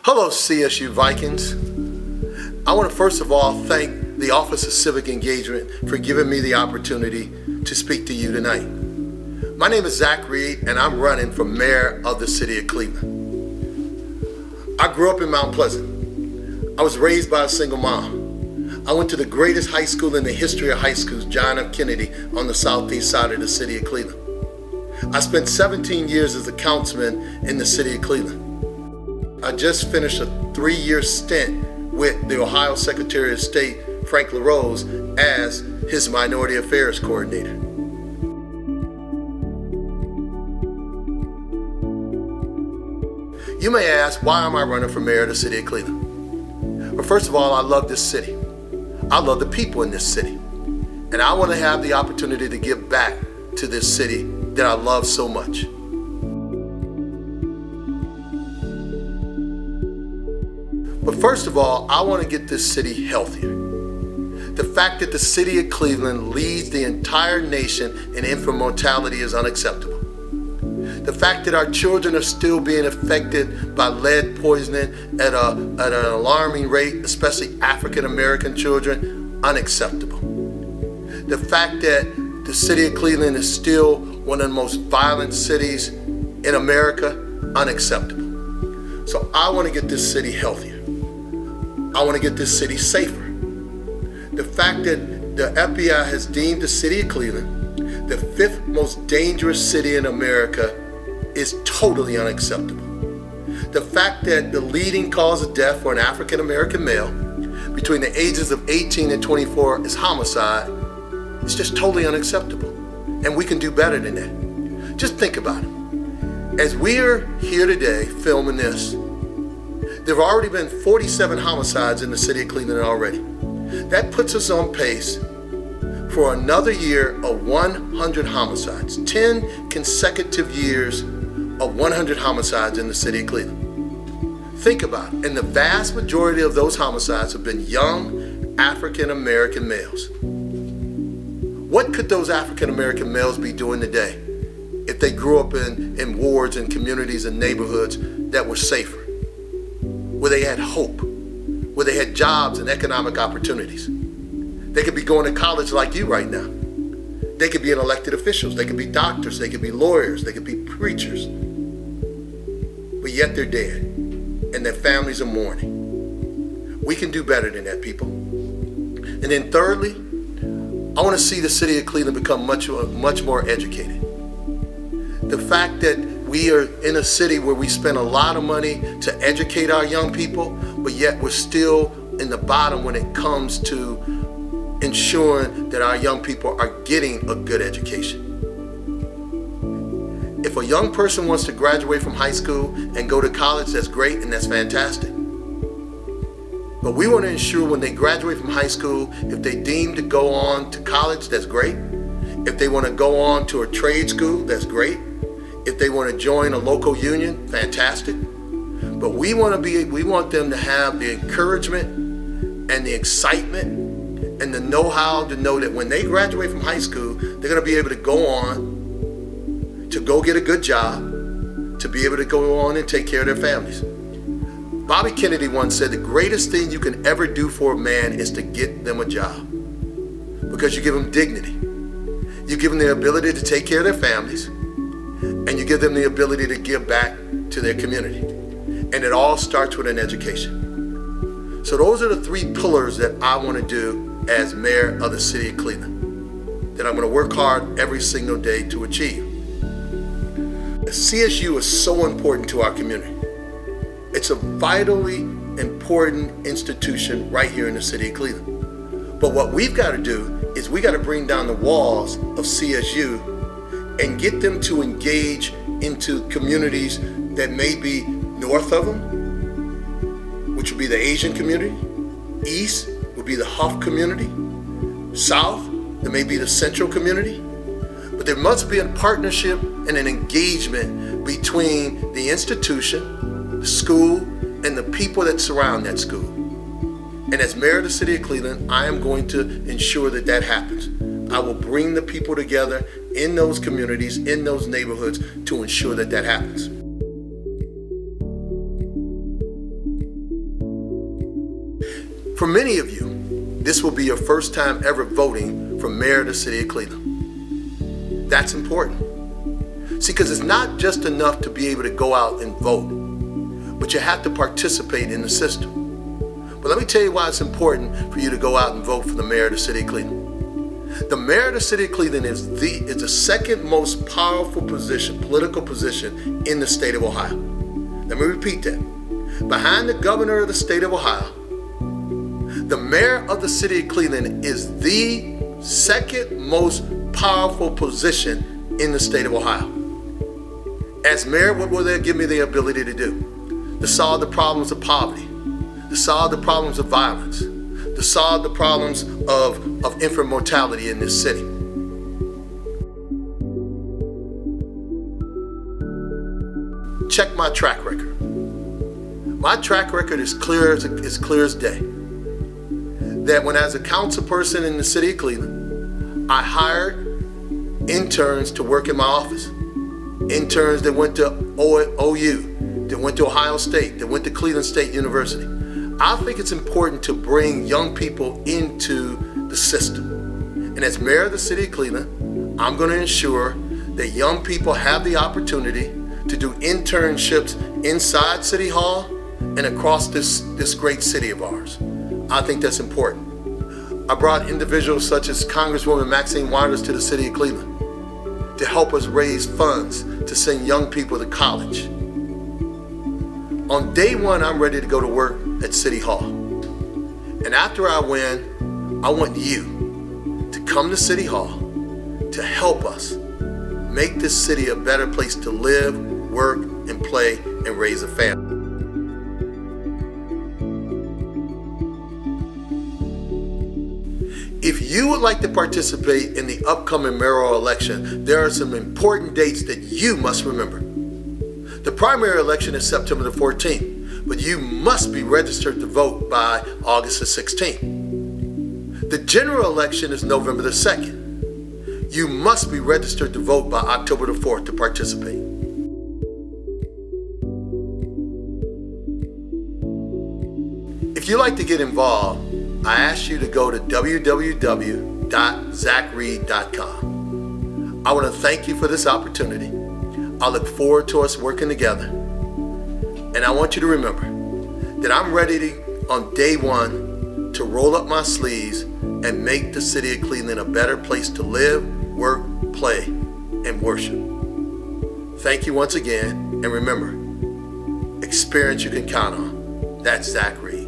Hello, CSU Vikings. I want to first of all thank the Office of Civic Engagement for giving me the opportunity to speak to you tonight. My name is Zack and I'm running for mayor of the city of Cleveland. I grew up in Mount Pleasant. I was raised by a single mom. I went to the greatest high school in the history of high schools, John F. Kennedy, on the southeast side of the city of Cleveland. I spent 17 years as a councilman in the city of Cleveland. I just finished a 3-year stint with the Ohio Secretary of State, Frank LaRose, as his Minority Affairs Coordinator. You may ask, why am I running for mayor of the city of Cleveland? Well, first of all, I love this city. I love the people in this city. And I want to have the opportunity to give back to this city that I love so much. But first of all, I want to get this city healthier. The fact that the city of Cleveland leads the entire nation in infant mortality is unacceptable. The fact that our children are still being affected by lead poisoning at an alarming rate, especially African American children, unacceptable. The fact that the city of Cleveland is still one of the most violent cities in America, unacceptable. So I want to get this city healthier. I want to get this city safer. The fact that the FBI has deemed the city of Cleveland the 5th most dangerous city in America is totally unacceptable. The fact that the leading cause of death for an African American male between the ages of 18 and 24 is homicide is just totally unacceptable. And we can do better than that. Just think about it. As we're here today filming this, there have already been 47 homicides in the city of Cleveland already. That puts us on pace for another year of 100 homicides, 10 consecutive years of 100 homicides in the city of Cleveland. Think about it, and the vast majority of those homicides have been young African American males. What could those African American males be doing today if they grew up in wards and communities and neighborhoods that were safer, where they had hope, where they had jobs and economic opportunities? They could be going to college like you right now. They could be elected officials, they could be doctors, they could be lawyers, they could be preachers. But yet they're dead, and their families are mourning. We can do better than that, people. And then thirdly, I want to see the city of Cleveland become much more educated. The fact that we are in a city where we spend a lot of money to educate our young people, but yet we're still in the bottom when it comes to ensuring that our young people are getting a good education. If a young person wants to graduate from high school and go to college, that's great and that's fantastic. But we want to ensure when they graduate from high school, if they deem to go on to college, that's great. If they want to go on to a trade school, that's great. If they want to join a local union, fantastic. But we want them to have the encouragement and the excitement and the know-how to know that when they graduate from high school, they're going to be able to go on to go get a good job, to be able to go on and take care of their families. Bobby Kennedy once said the greatest thing you can ever do for a man is to get them a job, because you give them dignity. You give them the ability to take care of their families, and you give them the ability to give back to their community. And it all starts with an education. So those are the 3 pillars that I want to do as mayor of the city of Cleveland, that I'm going to work hard every single day to achieve. The CSU is so important to our community. It's a vitally important institution right here in the city of Cleveland. But what we've got to do is we got to bring down the walls of CSU and get them to engage into communities that may be north of them, which would be the Asian community. East would be the Huff community. South, there may be the Central community. But there must be a partnership and an engagement between the institution, the school, and the people that surround that school. And as mayor of the city of Cleveland, I am going to ensure that that happens. I will bring the people together in those communities, in those neighborhoods, to ensure that that happens. For many of you, this will be your first time ever voting for mayor of the city of Cleveland. That's important. See, because it's not just enough to be able to go out and vote, but you have to participate in the system. But let me tell you why it's important for you to go out and vote for the mayor of the city of Cleveland. The mayor of the city of Cleveland is the second most powerful position, political position in the state of Ohio. Let me repeat that. Behind the governor of the state of Ohio, the mayor of the city of Cleveland is the second most powerful position in the state of Ohio. As mayor, what will they give me the ability to do? To solve the problems of poverty, to solve the problems of violence, to solve the problems of infant mortality in this city. Check my track record. My track record is clear as day. That when as a council person in the city of Cleveland, I hired interns to work in my office. Interns that went to OU, that went to Ohio State, that went to Cleveland State University. I think it's important to bring young people into the system. And as mayor of the city of Cleveland, I'm going to ensure that young people have the opportunity to do internships inside City Hall and across this great city of ours. I think that's important. I brought individuals such as Congresswoman Maxine Waters to the city of Cleveland to help us raise funds to send young people to college. On day one, I'm ready to go to work at City Hall. And after I win, I want you to come to City Hall to help us make this city a better place to live, work, and play, and raise a family. If you would like to participate in the upcoming mayoral election, there are some important dates that you must remember. The primary election is September the 14th, but you must be registered to vote by August the 16th. The general election is November the 2nd. You must be registered to vote by October the 4th to participate. If you'd like to get involved, I ask you to go to www.zackreed.com. I want to thank you for this opportunity. I look forward to us working together. And I want you to remember that I'm ready on day one to roll up my sleeves and make the city of Cleveland a better place to live, work, play, and worship. Thank you once again, and remember, experience you can count on. That's Zack Reed.